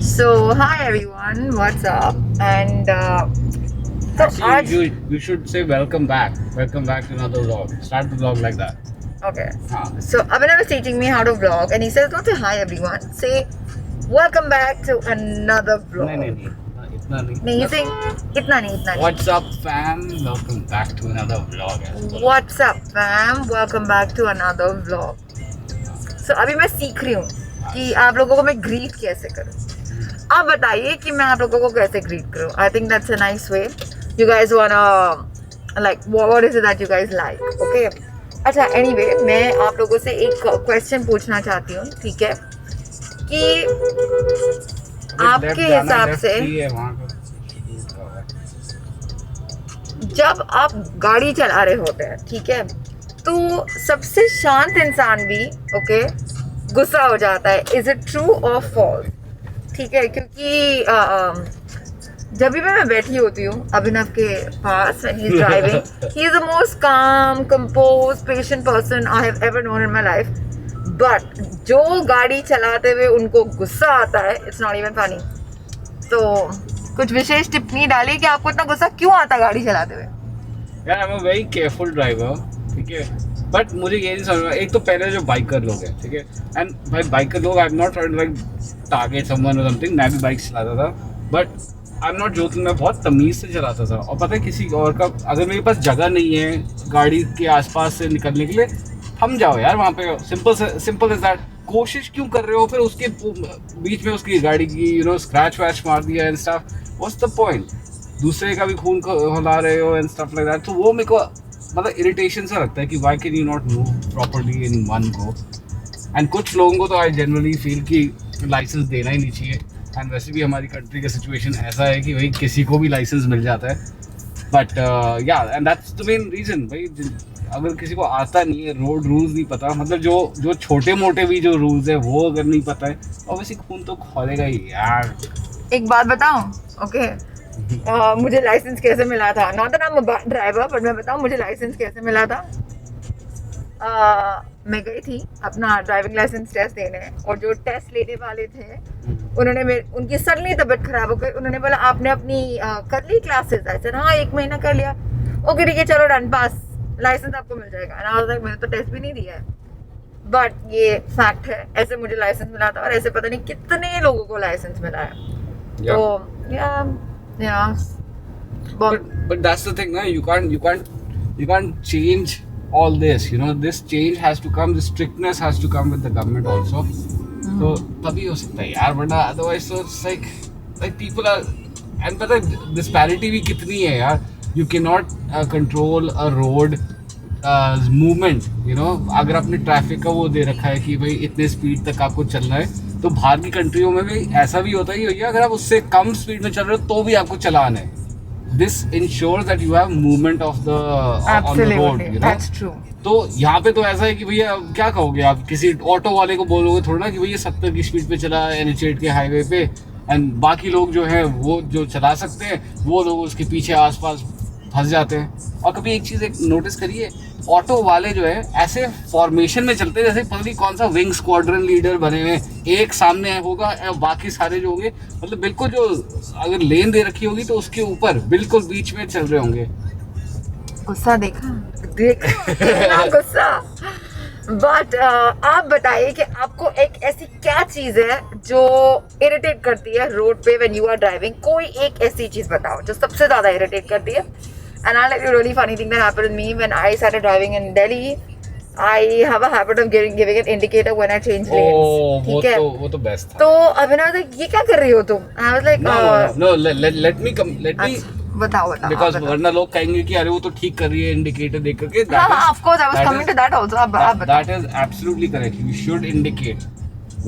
So hi everyone, what's up? And so Actually, आज you should say welcome back. Welcome back to another vlog. Start the vlog like that. okay. हाँ. So Abhinav was teaching me how to vlog, and he says, "Don't say hi everyone. Say welcome back to another vlog." नहीं इतना नहीं. नहीं, he's saying इतना नहीं. What's up, fam? Welcome back to another vlog. What's up, fam? Welcome back to another vlog. So अभी मैं सीख रही हूँ कि आप लोगों को मैं ग्रीट कैसे करूँ. आप बताइए कि मैं आप लोगों को कैसे ग्रीट करूँ. I think that's a nice way. You guys wanna like what is it that you guys like? Okay. अच्छा, anyway, मैं आप लोगों से एक क्वेश्चन पूछना चाहती हूँ, ठीक है? कि आपके हिसाब से जब आप गाड़ी चला रहे होते हैं, ठीक है, तो सबसे शांत इंसान भी ओके गुस्सा हो जाता है. इज इट ट्रू और फॉल्स? ठीक है, क्योंकि जब भी मैं बैठी होती हूँ अभिनव के पास when he's driving, he is the most calm, composed, patient person I have ever known in my life. But जो गाड़ी चलाते हुए उनको गुस्सा आता है, it's not even funny. तो कुछ विशेष टिप्पणी डाली कि आपको इतना गुस्सा क्यों आता है गाड़ी चलाते हुए? यार I am a very careful driver, ठीक है, बट मुझे ये नहीं समझ में. एक तो पहले जो बाइकर लोग हैं, ठीक है, एंड भाई बाइकर लोग I am not trying to like target someone और समथिंग. मैं भी बाइक चलाता था, but I am not joking, मैं बहुत तमीज़ से चलाता था. और पता है किसी और का अगर मेरे पास जगह नहीं है गाड़ी के आसपास से निकलने के लिए, थम जाओ यार वहाँ पे. Simple is that. कोशिश क्यों कर रहे हो फिर उसके बीच में उसकी गाड़ी की स्क्रैच वैच मार दिया and stuff. What's the point? दूसरे का भी खून खौला रहे हो एंड स्टफ लाइक दैट. तो वो मेरे को मतलब इरिटेशन सा लगता है कि why can you not move properly in one go. And कुछ लोगों को तो आई जनरली फील कि लाइसेंस देना ही नहीं चाहिए. एंड वैसे भी हमारी कंट्री का सिचुएशन ऐसा है कि भाई किसी को भी लाइसेंस मिल जाता है. बट या and that's the main reason. भाई अगर किसी को आता नहीं है, रोड रूल्स नहीं पता, मतलब जो छोटे मोटे भी जो रूल्स है वो अगर नहीं पता है, ऑब्वियसली खून तो खोलेगा ही यार. एक बात बताऊं, ओके? मुझे लाइसेंस कैसे मिला था? Not that I am a driver, but मैं बताऊं मुझे लाइसेंस कैसे मिला था. मैं गई थी अपना ड्राइविंग लाइसेंस टेस्ट देने, और जो टेस्ट लेने वाले थे उन्होंने उनकी सडनली तबीयत खराब हो गई. उन्होंने बोला आपने अपनी कर ली क्लासेस? ऐसे हाँ 1 महीना कर लिया. ओके ठीक है, चलो डन, पास, लाइसेंस आपको मिल जाएगा. मैंने तो टेस्ट भी नहीं दिया है, बट ये फैक्ट है, ऐसे मुझे लाइसेंस मिला था. और ऐसे पता नहीं कितने लोगों को लाइसेंस मिला है. तो या But that's the thing, na? You can't change all this. This change has to come. The strictness has to come with the government also. तो तभी हो सकता है यार, वरना otherwise तो it's like people are, and पता है disparity भी कितनी है यार. You cannot control a road movement. अगर आपने ट्रैफिक का वो दे रखा है कि भाई इतने स्पीड तक आपको चलना है, तो बाहर की कंट्रियों में भी ऐसा भी होता है कि भैया अगर आप उससे कम स्पीड में चल रहे हो तो भी आपको चलाना है. This ensures that you have movement of the on the road. That's true. तो यहाँ पे तो ऐसा है कि भैया क्या कहोगे आप, किसी ऑटो वाले को बोलोगे थोड़ा ना कि भैया 70 की स्पीड पे चला NH8 के हाईवे पे, एंड बाकी लोग जो है वो जो चला सकते हैं वो लोग उसके पीछे आसपास फंस जाते हैं. और कभी एक चीज़ नोटिस करिए, ऑटो वाले जो है ऐसे फॉर्मेशन में चलते हैं जैसे पता नहीं कौन सा विंग स्क्वाड्रन लीडर बने हुए. एक सामने होगा और बाकी सारे जो होंगे मतलब बिल्कुल जो अगर लेन दे रखी होगी तो उसके ऊपर बिल्कुल बीच में चल रहे होंगे. गुस्सा देखा कितना गुस्सा. बट आप बताइए कि आपको एक ऐसी क्या चीज़ है जो इरिटेट करती है रोड पे व्हेन यू आर ड्राइविंग. कोई एक ऐसी चीज़ बताओ जो सबसे ज़्यादा इरिटेट करती है. And I'll tell you a really funny thing that happened with me when I started driving in Delhi. I have a habit of giving an indicator when I change lanes. ठीक है? वो तो best था. तो अभिनव ने ये क्या कर रही हो तुम? I was like, no, let me बताओ. Because वरना लोग कहेंगे कि अरे वो तो ठीक कर रही है इंडिकेटर देख करके. हाँ, of course, I was coming to that also. आप बताओ. That is absolutely correct. You should indicate.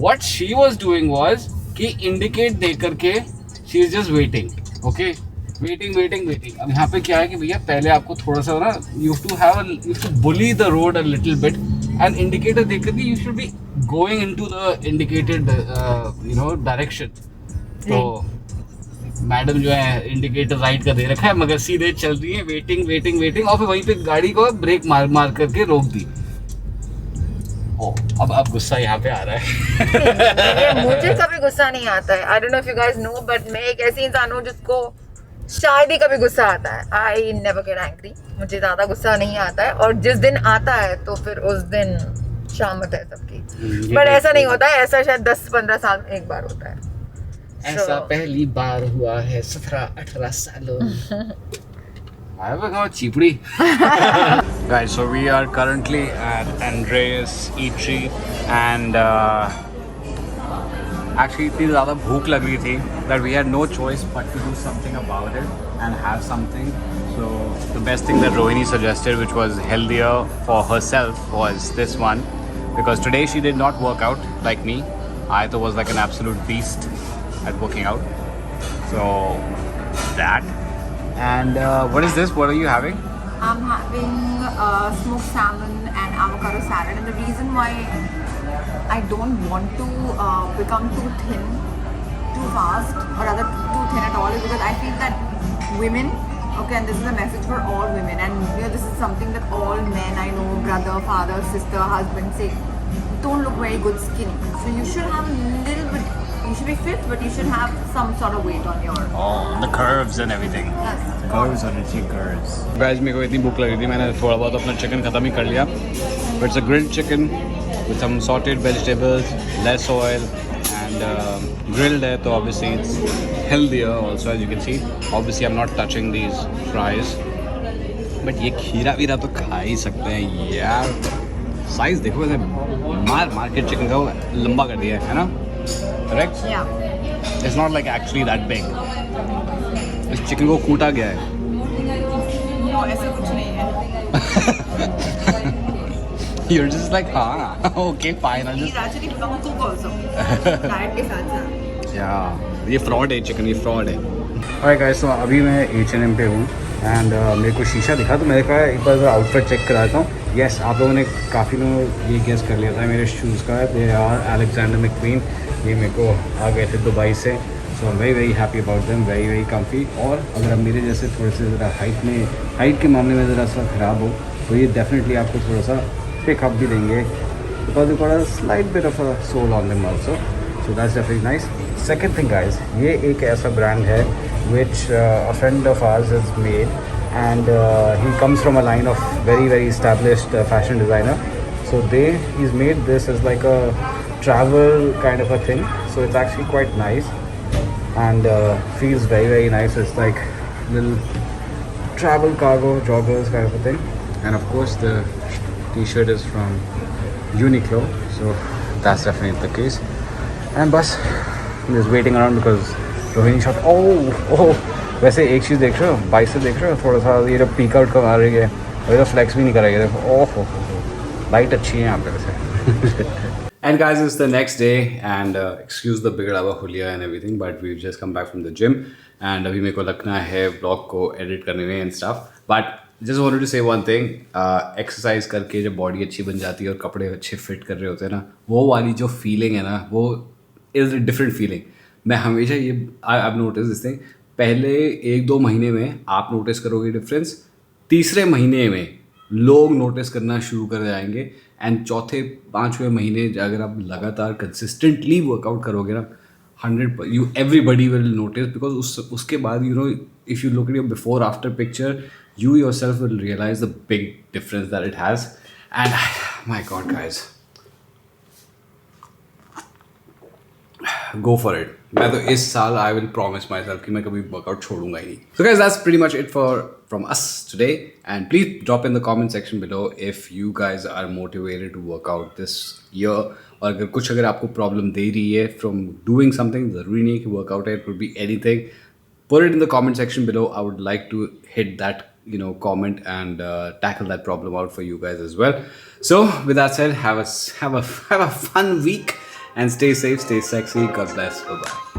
What she was doing was कि indicate देख करके she is just waiting. Okay? Waiting. अब यहाँ पे क्या है कि भैया पहले आपको थोड़ा सा ना you have to bully the road a little bit, and indicator देख करके you should be going into the indicated direction. तो मैडम जो है इंडिकेटर राइट का दे रखा है मगर सीधे चल रही है, वेटिंग और फिर वहीं पे गाड़ी को ब्रेक मार करके रोक दी. अब गुस्सा यहाँ पे आ रहा है. मुझे कभी गुस्सा नहीं आता है. I don't know if you guys know, but मैं एक ऐसी इंसान हूँ जिसको शायद ही कभी गुस्सा आता है. I never get angry. मुझे ज्यादा गुस्सा नहीं आता है, और जिस दिन आता है तो फिर उस दिन शामत है सबकी. बट ऐसा नहीं होता है, ऐसा शायद 10-15 साल में एक बार होता है. ऐसा पहली बार हुआ है 17-18 सालों. I was not cheaply. Guys, so we are currently at Andreas Eatery and actually इतनी ज़्यादा भूख लग रही थी that we had no choice but to do something about it and have something. So the best thing that Rohini suggested, which was healthier for herself, was this one, because today she did not work out like me. I thought was like an absolute beast at working out. So that. And what is this? What are you having? I'm having smoked salmon and avocado salad, and the reason why I don't want to become too thin too fast, or rather too thin at all, is because I feel that women, okay, and this is a message for all women, and you know, this is something that all men I know, brother, father, sister, husband, say, don't look very good skinny. So you should have a little bit, you should be fit, but you should have some sort of weight on your. Oh, the curves and everything. Yes. Curves on it, curves. Guys, मेरे को इतनी भूख लग रही थी, मैंने थोड़ा बहुत अपना चिकन ख़त्म ही कर लिया. But it's a grilled chicken with some sauteed vegetables, less oil, and grilled है, तो obviously it's healthier also, as you can see. Obviously, I'm not touching these fries. But ये खीरा वीरा तो खा ही सकते हैं यार. साइज देखो वैसे मार के चिकन का लंबा कर दिया है ना? Correct? Yeah. It's not like actually that big. इस चिकन को कूटा गया है. No, ऐसा कुछ नहीं है. You're just like, हाँ, okay, fine. I'll He's just. actually from cook also. Diet के साथ साथ. Yeah, ये fraud है चिकन, ये fraud है. Alright guys, so अभी मैं H&M पे हूँ and मेरे को शीशा दिखा तो मैंने कहा एक बार आउटफिट चेक कराता हूँ. Yes, आप लोगों ने काफ़ी लोग ये गेस कर लिया था मेरे शूज़ का. They are Alexander McQueen. ये मेरे को आ गए थे दुबई से. So I'm very happy about them, very comfy. और अगर आप मेरे जैसे थोड़े से ज़रा हाइट के मामले में ज़रा सा ख़राब हो तो ये डेफिनेटली आपको थोड़ा सा पिकअप भी देंगे. Because they got a slight bit of a sole on them also. So that's definitely nice. Second thing guys, ये एक ऐसा brand है which a friend of ours has made, and he comes from a line of very established fashion designer. So he's made this as like a travel kind of a thing. So it's actually quite nice and feels very nice. It's like little travel cargo joggers kind of a thing. And of course the t-shirt is from Uniqlo, so that's definitely the case. And bus, I'm just waiting around because Rohini shot. वैसे एक चीज़ देख रहे हो, bike से देख रहे हो, थोड़ा सा ये जो पीक आउट कमा रही है, और तो फ्लैक्स भी नहीं करेगी. देखो ओह लाइट अच्छी है यहाँ पे वैसे. And guys, it's the next day and excuse the bigड़ा हुआ हुलिया and everything, but we've just come back from the gym and अभी मेरे को लगना है vlog को edit करने में and stuff. But just wanted to say one thing, exercise करके जब body अच्छी बन जाती है और कपड़े अच्छे fit कर रहे होते हैं ना, वो वाली जो feeling है ना, वो is a different feeling. मैं हमेशा ये I've noticed this thing, पहले 1-2 महीने में आप नोटिस करोगे डिफरेंस, तीसरे महीने में लोग नोटिस करना शुरू कर जाएंगे एंड चौथे 5वें महीने अगर आप लगातार कंसिस्टेंटली वर्कआउट करोगे ना, 100 you everybody will notice. Because उसके बाद you know if you look at your before after picture, you yourself will realize the big difference that it has. And my god guys, go for it. मैं तो इस साल I will promise myself कि मैं कभी workout छोड़ूंगा ही नहीं. So guys, that's pretty much it from us today. And please drop in the comment section below if you guys are motivated to work out this year. और अगर आपको problem दे रही है from doing something, ज़रूरी नहीं कि workout है, it could be anything. Put it in the comment section below. I would like to hit that comment and tackle that problem out for you guys as well. So with that said, have a fun week and stay safe, stay sexy. God bless. Bye bye.